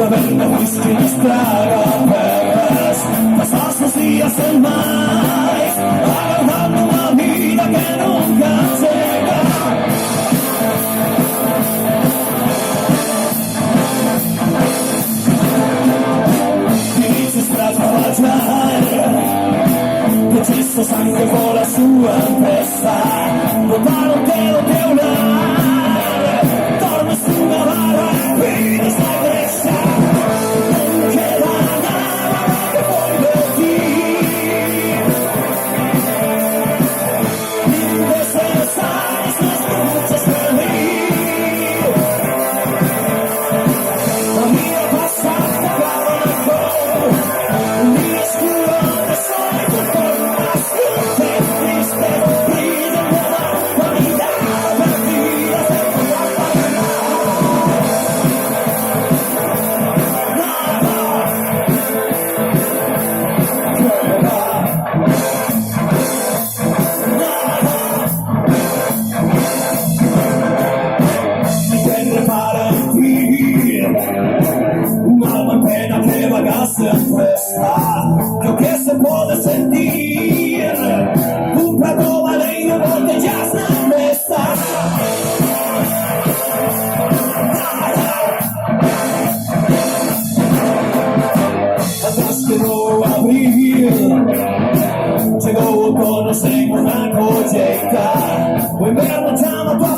verde whisky nos traga perlas, pasamos los días en más, agarrando una vida que nunca llega. Inizi strada a viaggiare, preciso sangue vola su en testa, lontano te lo teulare, dorme su una barra e qui stai presa. Non queda nada que puoi decir, innecesarias las luchas de vivir. La mía pasada acaba mejor, un día oscuro de sol y tu forma triste, brilla en la humanidad perdida de la paz. Para vivir, un alma en pena que vagase afuera, lo que se puede sentir, un plato valeño, botellas na mesa. Atrás quedó abrir, llegó outono sem una colheita, o inverno chama tua